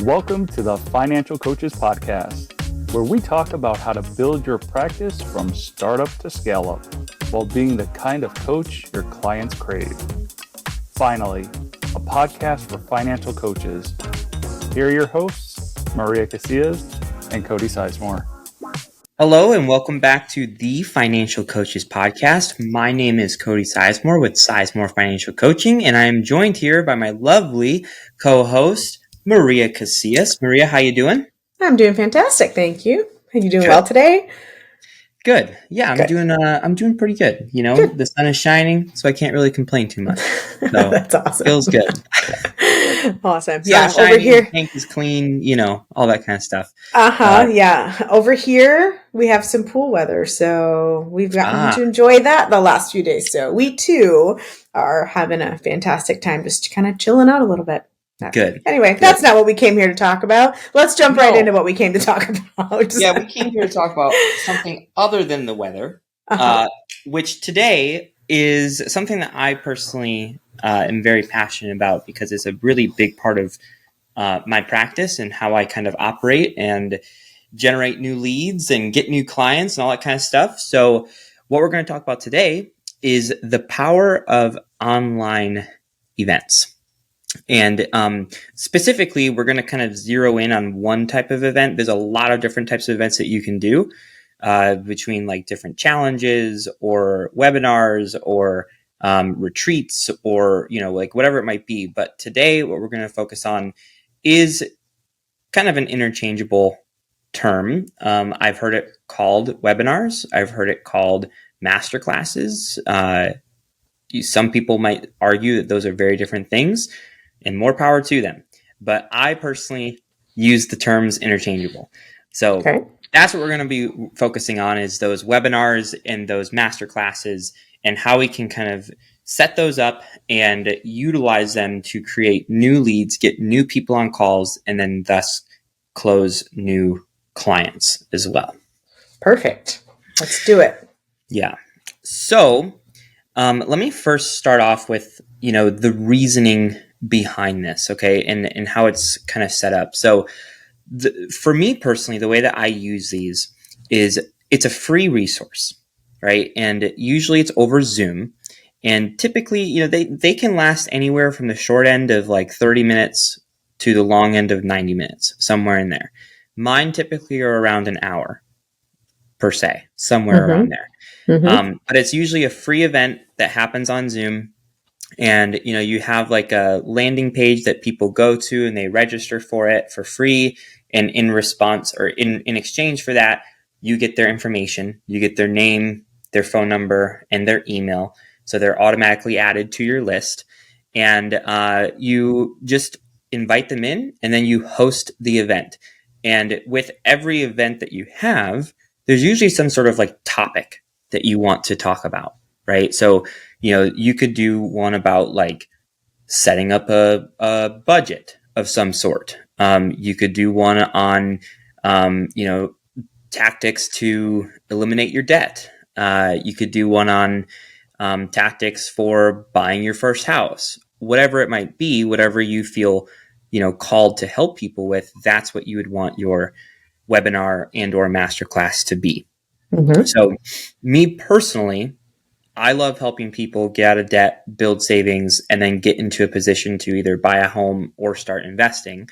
Welcome to the Financial Coaches Podcast, where we talk about how to build your practice from startup to scale up while being the kind of coach your clients crave. Finally, a podcast for financial coaches. Here are your hosts, Maria Casillas and Cody Sizemore. Hello and welcome back to the Financial Coaches Podcast. My name is Cody Sizemore with Sizemore Financial Coaching, and I am joined here by my lovely co-host, Maria Casillas. Maria, how you doing? I'm doing fantastic, thank you. Are you doing Good. well today? Good. Yeah, I'm doing pretty good. You know, Good. The sun is shining, so I can't really complain too much. So That's awesome. Feels good. Awesome. Sun is Over shining, here. tank is clean, all that kind of stuff. Yeah. Over here, we have some pool weather, so we've gotten to enjoy that the last few days. So we too are having a fantastic time, just kind of chilling out a little bit. Good. Anyway, that's not what we came here to talk about. Let's jump right into what we came to talk about. Yeah, we came here to talk about something other than the weather, which today is something that I personally am very passionate about because it's a really big part of my practice and how I kind of operate and generate new leads and get new clients and all that kind of stuff. So what we're going to talk about today is the power of online events. And specifically, we're going to kind of zero in on one type of event. There's a lot of different types of events that you can do between like different challenges or webinars or retreats or, like whatever it might be. But today, what we're going to focus on is kind of an interchangeable term. I've heard it called webinars. I've heard it called masterclasses. Some people might argue that those are very different things. And more power to them. But I personally use the terms interchangeable. So That's what we're going to be focusing on is those webinars and those master classes and how we can kind of set those up and utilize them to create new leads, get new people on calls, and then thus close new clients as well. Perfect. Let's do it. Yeah. So let me first start off with, the reasoning behind this, okay, and how it's kind of set up. So for me personally, the way that I use these is it's a free resource, right? And usually it's over Zoom. And typically, they can last anywhere from the short end of like 30 minutes to the long end of 90 minutes, somewhere in there. Mine typically are around an hour per se, somewhere around there. But it's usually a free event that happens on Zoom. And, you have like a landing page that people go to and they register for it for free. And in response or in exchange for that, you get their information, you get their name, their phone number, and their email. So they're automatically added to your list. And you just invite them in and then you host the event. And with every event that you have, there's usually some sort of like topic that you want to talk about, right? So you could do one about like setting up a budget of some sort. You could do one on, tactics to eliminate your debt. You could do one on tactics for buying your first house. Whatever it might be, whatever you feel, called to help people with, that's what you would want your webinar and or masterclass to be. So me personally, I love helping people get out of debt, build savings, and then get into a position to either buy a home or start investing.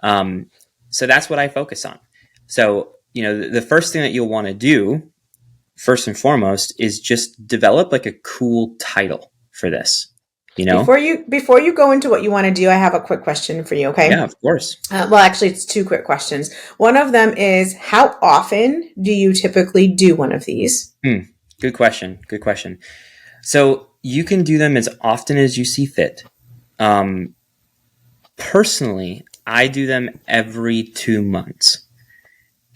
So that's what I focus on. So, the first thing that you'll want to do, first and foremost, is just develop like a cool title for this. Before you go into what you want to do, I have a quick question for you. Okay. Yeah, of course. Well, actually, it's two quick questions. One of them is, how often do you typically do one of these? Good question. So you can do them as often as you see fit. Personally, I do them every 2 months.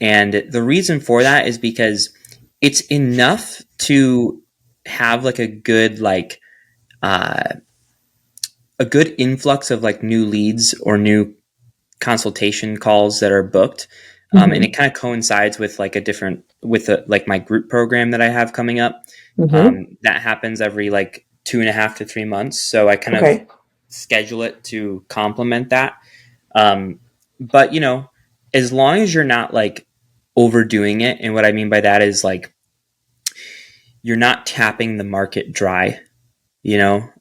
And the reason for that is because it's enough to have like a good, a good influx of like new leads or new consultation calls that are booked. And it kind of coincides with like like my group program that I have coming up. That happens every like 2.5 to 3 months. So I kind of schedule it to complement that. But, as long as you're not like overdoing it, and what I mean by that is like you're not tapping the market dry, then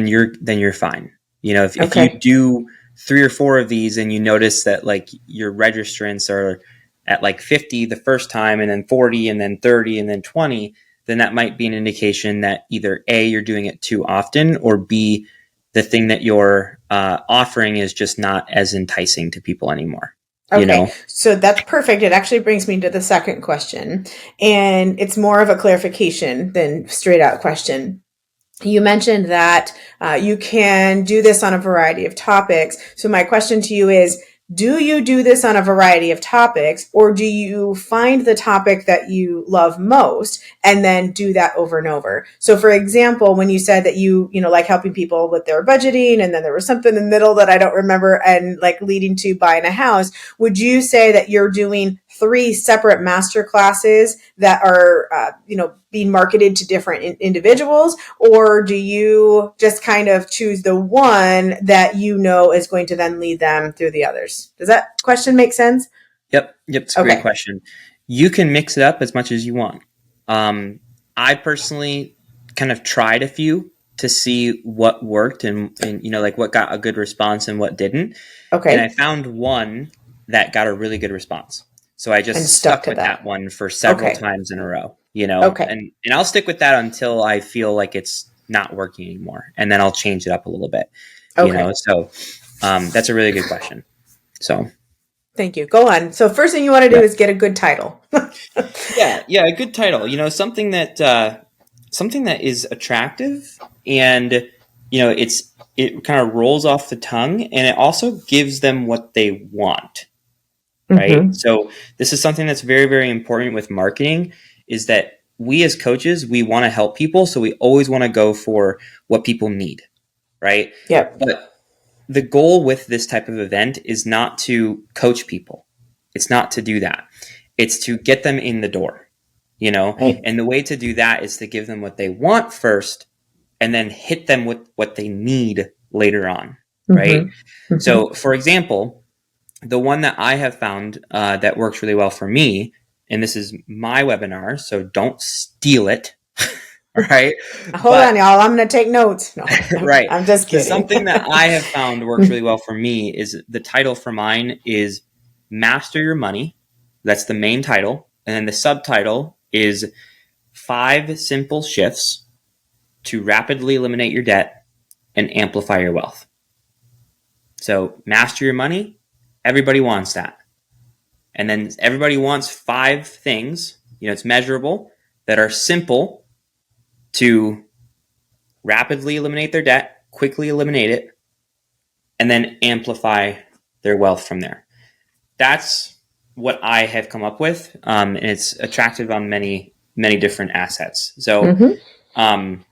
you're fine. If you do 3 or 4 of these and you notice that like your registrants are at like 50 the first time, and then 40, and then 30, and then 20, then that might be an indication that either A, you're doing it too often, or B, the thing that you're offering is just not as enticing to people anymore. Okay, so that's perfect. It actually brings me to the second question, and it's more of a clarification than straight out question. You mentioned that you can do this on a variety of topics. So my question to you is, do you do this on a variety of topics, or do you find the topic that you love most and then do that over and over? So for example, when you said that you like helping people with their budgeting, and then there was something in the middle that I don't remember, and like leading to buying a house, would you say that you're doing 3 separate master classes that are, being marketed to different individuals? Or do you just kind of choose the one that is going to then lead them through the others? Does that question make sense? Yep. It's a great question. You can mix it up as much as you want. I personally kind of tried a few to see what worked and like what got a good response and what didn't. Okay. And I found one that got a really good response. So I just stuck with that one for several times in a row, and I'll stick with that until I feel like it's not working anymore. And then I'll change it up a little bit, so that's a really good question. So thank you. Go on. So first thing you want to do is get a good title. Yeah. A good title, something that is attractive, and, it kind of rolls off the tongue, and it also gives them what they want. Right. Mm-hmm. So this is something that's very, very important with marketing, is that we as coaches, we want to help people. So we always want to go for what people need. Right. Yeah. But the goal with this type of event is not to coach people. It's not to do that. It's to get them in the door, right. And the way to do that is to give them what they want first, and then hit them with what they need later on. Right. Mm-hmm. So for example, the one that I have found that works really well for me, and this is my webinar, so don't steal it, right? Hold on, y'all. I'm going to take notes. No, right. I'm just kidding. So something that I have found works really well for me is the title for mine is Master Your Money. That's the main title. And then the subtitle is 5 Simple Shifts to Rapidly Eliminate Your Debt and Amplify Your Wealth. So master your money. Everybody wants that. And then everybody wants 5 things, it's measurable, that are simple to rapidly eliminate their debt, quickly eliminate it, and then amplify their wealth from there. That's what I have come up with. And it's attractive on many, many different assets. So, kind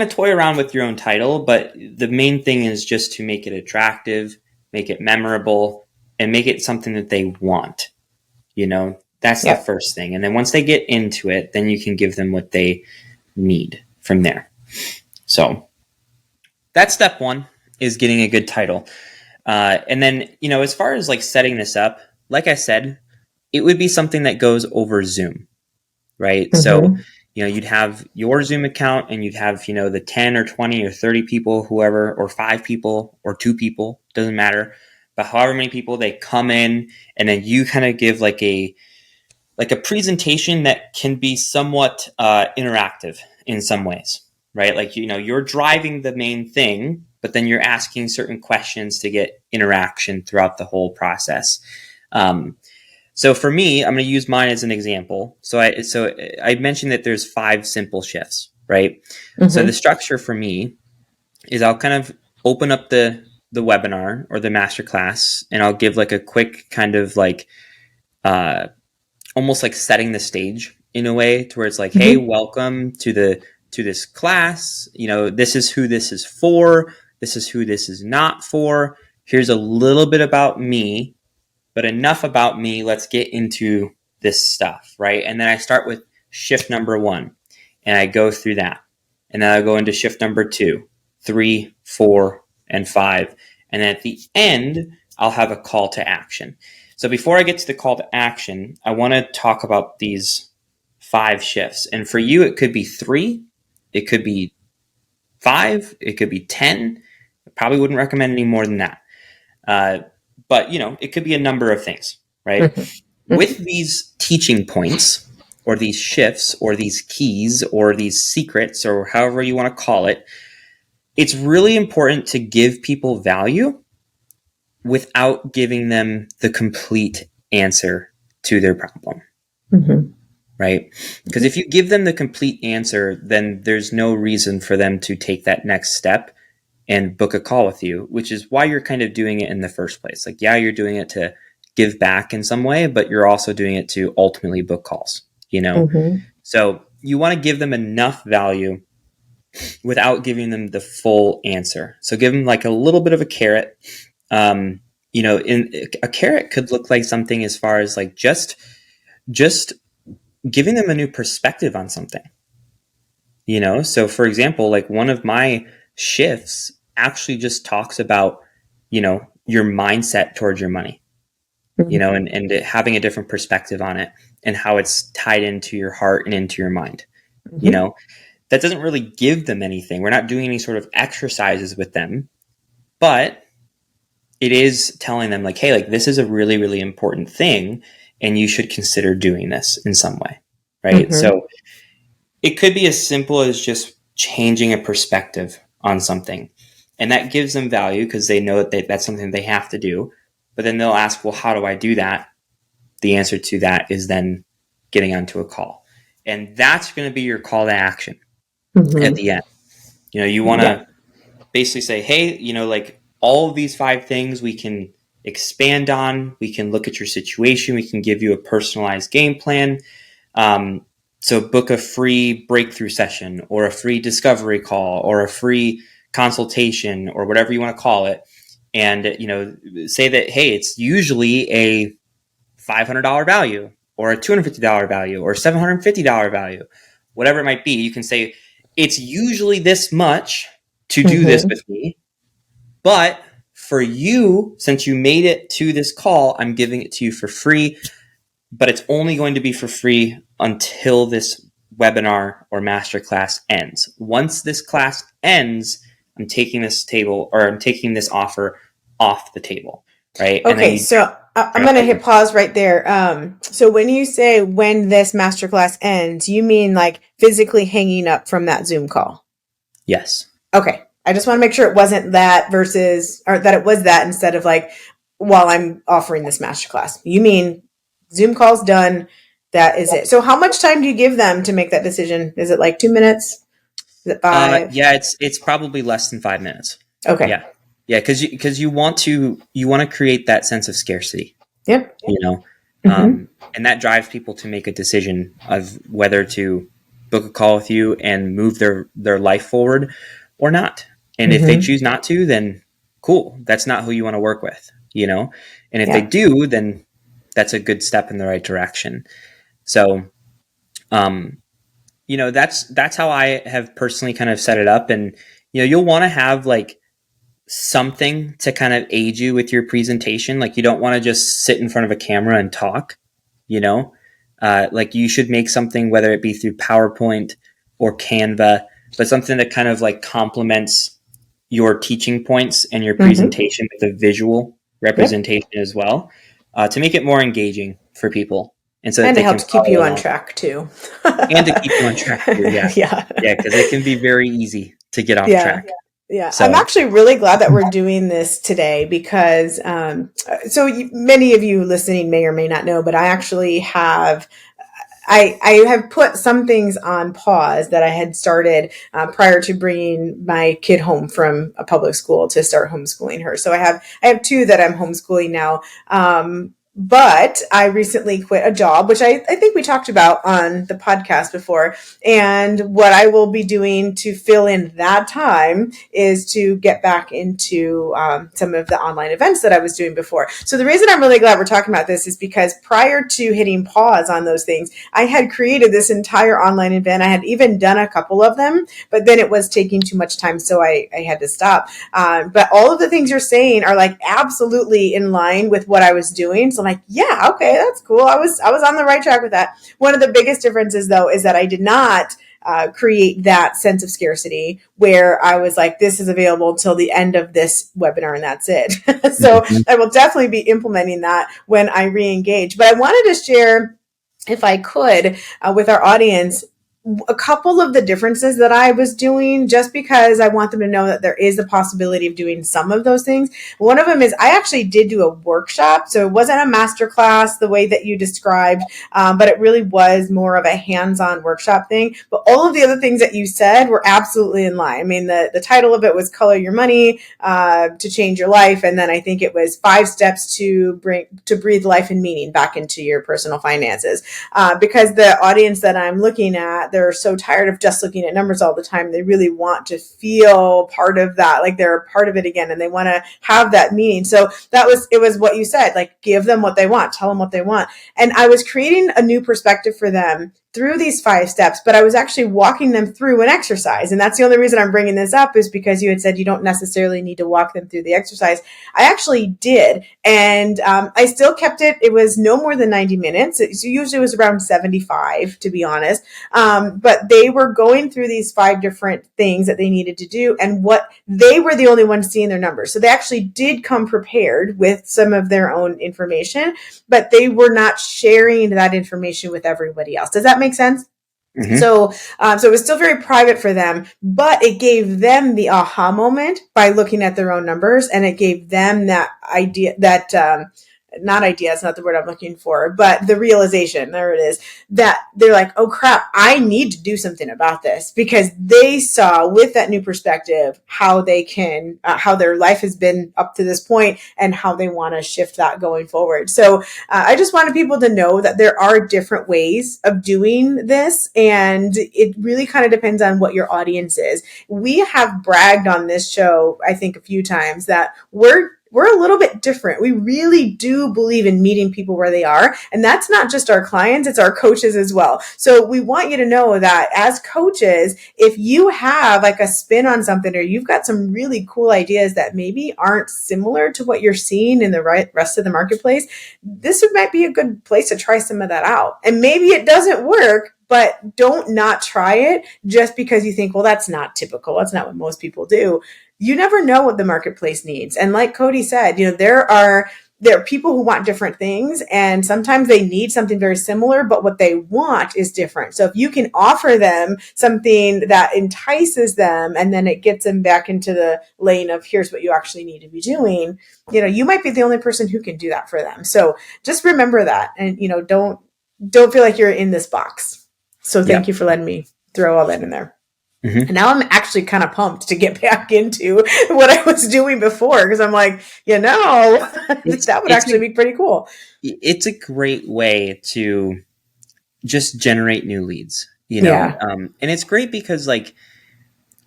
of toy around with your own title, but the main thing is just to make it attractive, make it memorable, and make it something that they want. That's the first thing. And then once they get into it, then you can give them what they need from there. So that's step 1, is getting a good title. And then, as far as like setting this up, like I said, it would be something that goes over Zoom, right? Mm-hmm. So, you'd have your Zoom account, and you'd have, the 10 or 20 or 30 people, whoever, or 5 people or 2 people, doesn't matter. But however many people, they come in, and then you kind of give like a presentation that can be somewhat interactive in some ways, right? Like, you're driving the main thing, but then you're asking certain questions to get interaction throughout the whole process. So for me, I'm going to use mine as an example. So I mentioned that there's 5 simple shifts, right? Mm-hmm. So the structure for me is I'll kind of open up the webinar or the masterclass, and I'll give like a quick kind of like almost like setting the stage in a way to where it's like, mm-hmm. Hey, welcome to this class. This is who this is for. This is who this is not for. Here's a little bit about me, but enough about me. Let's get into this stuff, right? And then I start with shift number 1, and I go through that. And then I go into shift number 2, 3, 4, and 5. And then at the end, I'll have a call to action. So before I get to the call to action, I want to talk about these 5 shifts. And for you, it could be 3, it could be 5, it could be 10. I probably wouldn't recommend any more than that. But, it could be a number of things, right? Mm-hmm. With these teaching points or these shifts or these keys or these secrets or however you want to call it, it's really important to give people value without giving them the complete answer to their problem. Mm-hmm. Right? Because if you give them the complete answer, then there's no reason for them to take that next step and book a call with you, which is why you're kind of doing it in the first place. Like, yeah, you're doing it to give back in some way, but you're also doing it to ultimately book calls, Mm-hmm. So you want to give them enough value without giving them the full answer. So give them like a little bit of a carrot. In a carrot could look like something as far as like just giving them a new perspective on something. So for example, like one of my shifts actually just talks about, your mindset towards your money, Mm-hmm. and having a different perspective on it and how it's tied into your heart and into your mind. Mm-hmm. That doesn't really give them anything. We're not doing any sort of exercises with them, but it is telling them like, hey, like this is a really, really important thing and you should consider doing this in some way. Right. Mm-hmm. So it could be as simple as just changing a perspective on something. And that gives them value because they know that that's something they have to do. But then they'll ask, well, how do I do that? The answer to that is then getting onto a call. And that's going to be your call to action Mm-hmm. at the end. You want to basically say, hey, like all of these 5 things we can expand on. We can look at your situation. We can give you a personalized game plan. So book a free breakthrough session or a free discovery call or a free consultation or whatever you want to call it. And, say that, hey, it's usually a $500 value or a $250 value or $750 value, whatever it might be. You can say it's usually this much to do this with me, but for you, since you made it to this call, I'm giving it to you for free, but it's only going to be for free until this webinar or masterclass ends. Once this class ends, I'm taking this offer off the table, right? Okay, so I'm going to hit pause right there. So when you say when this masterclass ends, you mean like physically hanging up from that Zoom call? Yes. Okay. I just want to make sure it wasn't that or that it was that instead of like while I'm offering this masterclass. You mean Zoom call's done. That is it. So how much time do you give them to make that decision? Is it like 2 minutes? Is it 5? Yeah, it's probably less than 5 minutes. Okay. Yeah, because you want to create that sense of scarcity. Yep. And that drives people to make a decision of whether to book a call with you and move their life forward or not. And if they choose not to, then cool. That's not who you want to work with, And if they do, then that's a good step in the right direction. So, that's how I have personally kind of set it up. And, you'll want to have like something to kind of aid you with your presentation. Like you don't want to just sit in front of a camera and talk, like you should make something, whether it be through PowerPoint or Canva, but something that kind of like complements your teaching points and your presentation with a visual representation as well, to make it more engaging for people. And so that they help can keep you on along. track too. And to keep you on track too. Yeah. Yeah. Because it can be very easy to get off track. Yeah, So, I'm actually really glad that we're doing this today because, many of you listening may or may not know, but I actually have put some things on pause that I had started prior to bringing my kid home from a public school to start homeschooling her. So I have 2 that I'm homeschooling now. But I recently quit a job, which I think we talked about on the podcast before. And what I will be doing to fill in that time is to get back into some of the online events that I was doing before. So the reason I'm really glad we're talking about this is because prior to hitting pause on those things, I had created this entire online event. I had even done a couple of them, but then it was taking too much time, so I had to stop. But all of the things you're saying are like absolutely in line with what I was doing. So I'm like, yeah, okay, that's cool. I was on the right track with that. One of the biggest differences, though, is that I did not create that sense of scarcity where I was like, this is available until the end of this webinar and that's it. So I will definitely be implementing that when I re-engage. But I wanted to share, if I could, with our audience, a couple of the differences that I was doing, just because I want them to know that there is a possibility of doing some of those things. One of them is I actually did do a workshop. So it wasn't a master class the way that you described, but it really was more of a hands-on workshop thing. But all of the other things that you said were absolutely in line. I mean, the title of it was Color Your Money to Change Your Life. And then I think it was 5 steps to breathe life and meaning back into your personal finances. Because the audience that I'm looking at, they're so tired of just looking at numbers all the time. They really want to feel part of that, like they're a part of it again, and they want to have that meaning. So it was what you said, like give them what they want, tell them what they want. And I was creating a new perspective for them through these 5 steps, but I was actually walking them through an exercise. And that's the only reason I'm bringing this up, is because you had said you don't necessarily need to walk them through the exercise. I actually did. And I still kept it. It was no more than 90 minutes. It usually was around 75, to be honest. But they were going through these 5 different things that they needed to do. And what they were the only ones seeing their numbers. So they actually did come prepared with some of their own information, but they were not sharing that information with everybody else. Does that make sense? Mm-hmm. So it was still very private for them, but it gave them the aha moment by looking at their own numbers, and it gave them that idea, that not idea, it's not the word I'm looking for, but the realization, there it is, that they're like, oh crap, I need to do something about this, because they saw with that new perspective how they can, how their life has been up to this point and how they want to shift that going forward. So I just wanted people to know that there are different ways of doing this, and it really kind of depends on what your audience is. We have bragged on this show, I think, a few times that we're a little bit different. We really do believe in meeting people where they are. And that's not just our clients, it's our coaches as well. So we want you to know that as coaches, if you have like a spin on something, or you've got some really cool ideas that maybe aren't similar to what you're seeing in the rest of the marketplace, this might be a good place to try some of that out. And maybe it doesn't work, but don't not try it just because you think, well, that's not typical. That's not what most people do. You never know what the marketplace needs. And like Cody said, there are people who want different things, and sometimes they need something very similar, but what they want is different. So if you can offer them something that entices them, and then it gets them back into the lane of here's what you actually need to be doing, you might be the only person who can do that for them. So just remember that, and don't feel like you're in this box. So thank you for letting me throw all that in there. Mm-hmm. And now I'm actually kind of pumped to get back into what I was doing before, because I'm like, that would actually be pretty cool. It's a great way to just generate new leads, and it's great because like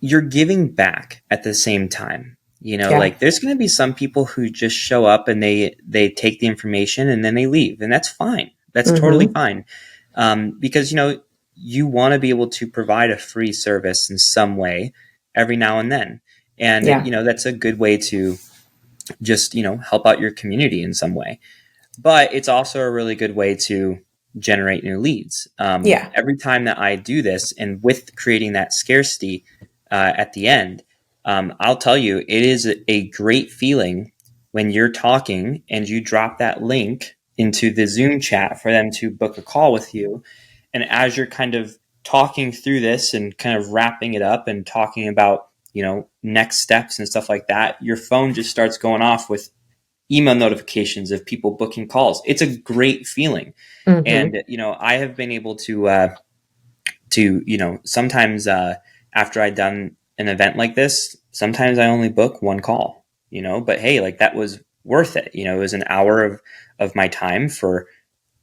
you're giving back at the same time. Like there's going to be some people who just show up and they take the information and then they leave, and that's fine. That's totally fine, because you want to be able to provide a free service in some way every now and then. And, that's a good way to just, help out your community in some way. But it's also a really good way to generate new leads. Every time that I do this, and with creating that scarcity at the end, I'll tell you, it is a great feeling when you're talking and you drop that link into the Zoom chat for them to book a call with you. And as you're kind of talking through this and kind of wrapping it up and talking about, next steps and stuff like that, your phone just starts going off with email notifications of people booking calls. It's a great feeling. Mm-hmm. And, I have been able to sometimes after I've done an event like this, sometimes I only book one call, but hey, like that was worth it. It was an hour of my time for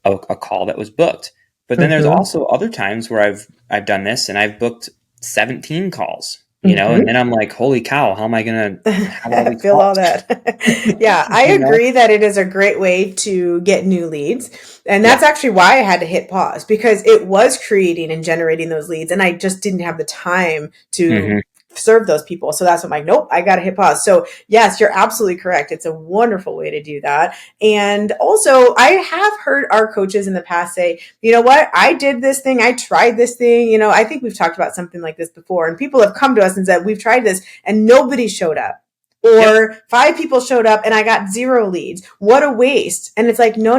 a call that was booked. But then there's also other times where I've done this and I've booked 17 calls, and then I'm like, holy cow, how am I going to have all these feel calls? all that? Yeah, I agree that it is a great way to get new leads. And that's actually why I had to hit pause, because it was creating and generating those leads. And I just didn't have the time to serve those people. So that's what I'm like, nope, I got to hit pause. So yes, you're absolutely correct. It's a wonderful way to do that. And also I have heard our coaches in the past say, you know what, I did this thing. I tried this thing. I think we've talked about something like this before, and people have come to us and said, we've tried this and nobody showed up. Or 5 people showed up and I got 0 leads. What a waste. And it's like, no.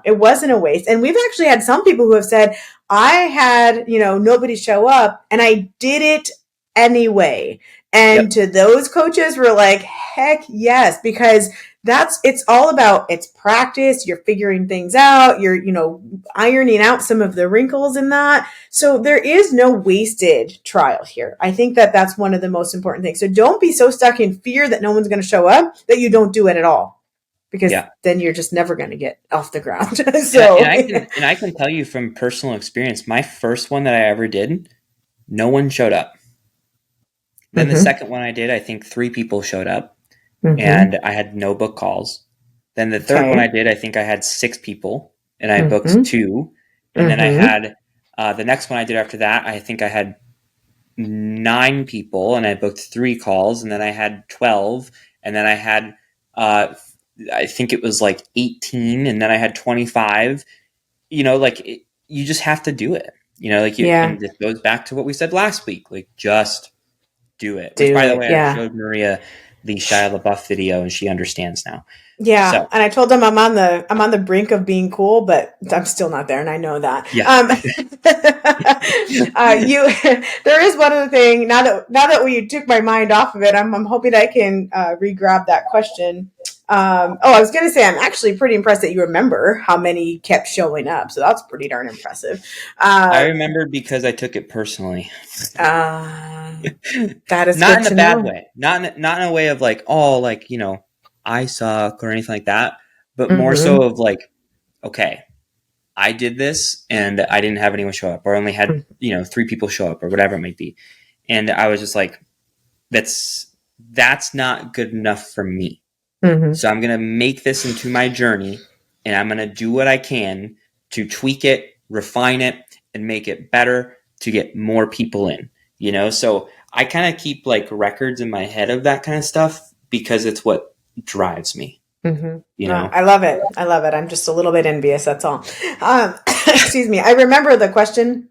It wasn't a waste. And we've actually had some people who have said, I had, nobody show up and I did it anyway. And to those coaches, we're like, heck yes, because it's all about, it's practice. You're figuring things out. You're, ironing out some of the wrinkles in that. So there is no wasted trial here. I think that that's one of the most important things. So don't be so stuck in fear that no one's going to show up that you don't do it at all, because then you're just never going to get off the ground. So, and I can tell you from personal experience, my first one that I ever did, no one showed up. Then the second one I did, I think 3 people showed up, and I had no book calls. Then the third one I did, I think I had 6 people, and I booked 2. And then I had the next one I did after that, I think I had 9 people, and I booked 3 calls. And then I had 12, and then I had I think it was like 18, and then I had 25. You just have to do it. And it goes back to what we said last week. Like, just do it. Which, by the way, I showed Maria the Shia LaBeouf video, and she understands now. Yeah, so. And I told them I'm on the brink of being cool, but I'm still not there, and I know that. Yeah. There is one other thing. Now that you took my mind off of it, I'm hoping I can re-grab that question. I was going to say, I'm actually pretty impressed that you remember how many kept showing up. So that's pretty darn impressive. I remember because I took it personally. That is not in a bad way. Not in a way of like, I suck or anything like that, but more so of like, okay, I did this and I didn't have anyone show up, or only had, 3 people show up, or whatever it might be. And I was just like, that's not good enough for me. So I'm going to make this into my journey, and I'm going to do what I can to tweak it, refine it, and make it better to get more people in, So I kind of keep like records in my head of that kind of stuff, because it's what drives me. I love it. I'm just a little bit envious. That's all. Excuse me. I remember the question.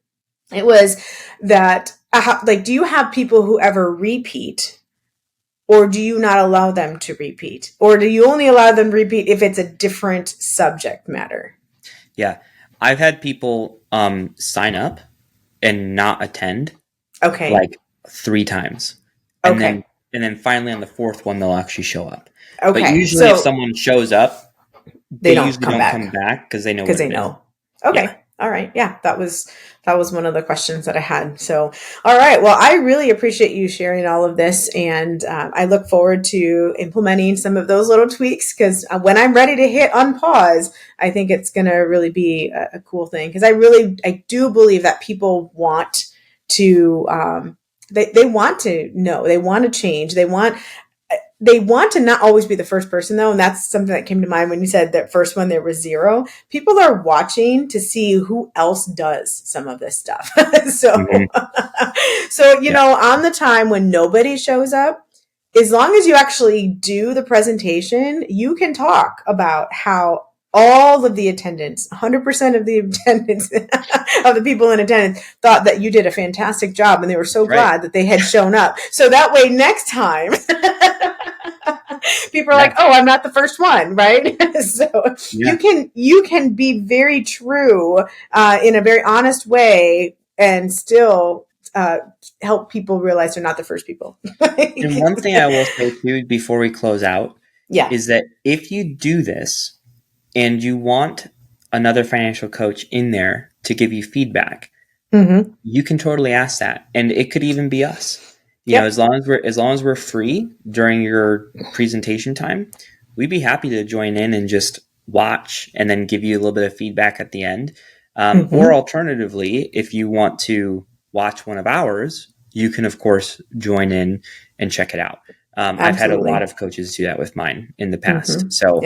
It was that, do you have people who ever repeat? Or do you not allow them to repeat? Or do you only allow them to repeat if it's a different subject matter? Yeah. I've had people sign up and not attend. Okay. Like 3 times. And then finally on the 4th one, they'll actually show up. Okay. But usually if someone shows up, they usually don't come back because they know. Okay. Yeah. All right. Yeah. That was one of the questions that I had. So, all right. Well, I really appreciate you sharing all of this. And I look forward to implementing some of those little tweaks, because when I'm ready to hit unpause, I think it's going to really be a cool thing. Because I do believe that people want to, they want to know, they want to change. They want to not always be the first person, though. And that's something that came to mind when you said that first one, there was 0. People are watching to see who else does some of this stuff. So on the time when nobody shows up, as long as you actually do the presentation, you can talk about how all of the attendants, 100% of the attendants of the people in attendance thought that you did a fantastic job, and they were so glad that they had shown up. So that way, next time, people are like, "Oh, I'm not the first one," right? So you can be very true in a very honest way, and still help people realize they're not the first people. And one thing I will say too, before we close out, is that if you do this and you want another financial coach in there to give you feedback, you can totally ask that, and it could even be us. As long as we're free during your presentation time, we'd be happy to join in and just watch and then give you a little bit of feedback at the end. Or alternatively, if you want to watch one of ours, you can, of course, join in and check it out. I've had a lot of coaches do that with mine in the past. So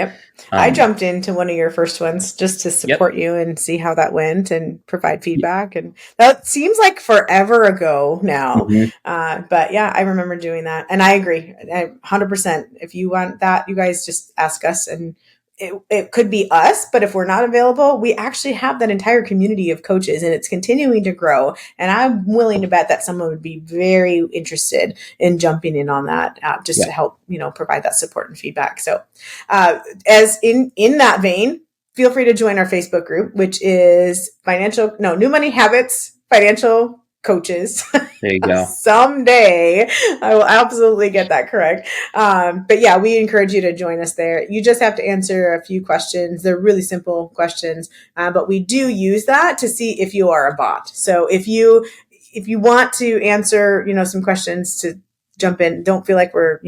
I jumped into one of your first ones just to support you and see how that went and provide feedback. And that seems like forever ago now. But yeah, I remember doing that. And I agree 100%. If you want that, you guys just ask us, and it could be us, but if we're not available, we actually have that entire community of coaches, and it's continuing to grow. And I'm willing to bet that someone would be very interested in jumping in on that, just to help, provide that support and feedback. So, as in that vein, feel free to join our Facebook group, which is New Money Habits Financial Coaches. There you go. Someday I will absolutely get that correct. But yeah, we encourage you to join us there. You just have to answer a few questions. They're really simple questions, but we do use that to see if you are a bot. So if you want to answer, some questions to jump in, don't feel like we're,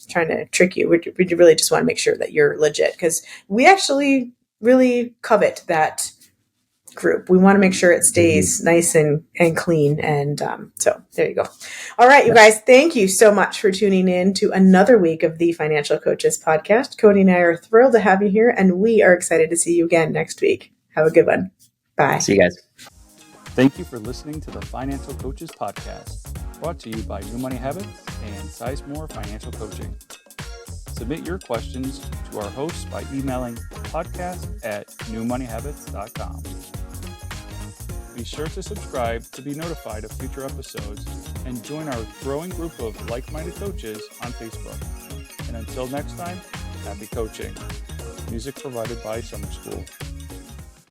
trying to trick you. We really just want to make sure that you're legit, because we actually really covet that group. We want to make sure it stays nice and clean. And so there you go. All right, you guys, thank you so much for tuning in to another week of the Financial Coaches Podcast. Cody and I are thrilled to have you here, and we are excited to see you again next week. Have a good one. Bye. See you guys. Thank you for listening to the Financial Coaches Podcast, brought to you by New Money Habits and Sizemore Financial Coaching. Submit your questions to our hosts by emailing podcast@newmoneyhabits.com. Be sure to subscribe to be notified of future episodes and join our growing group of like-minded coaches on Facebook. And until next time, happy coaching. Music provided by Summer School.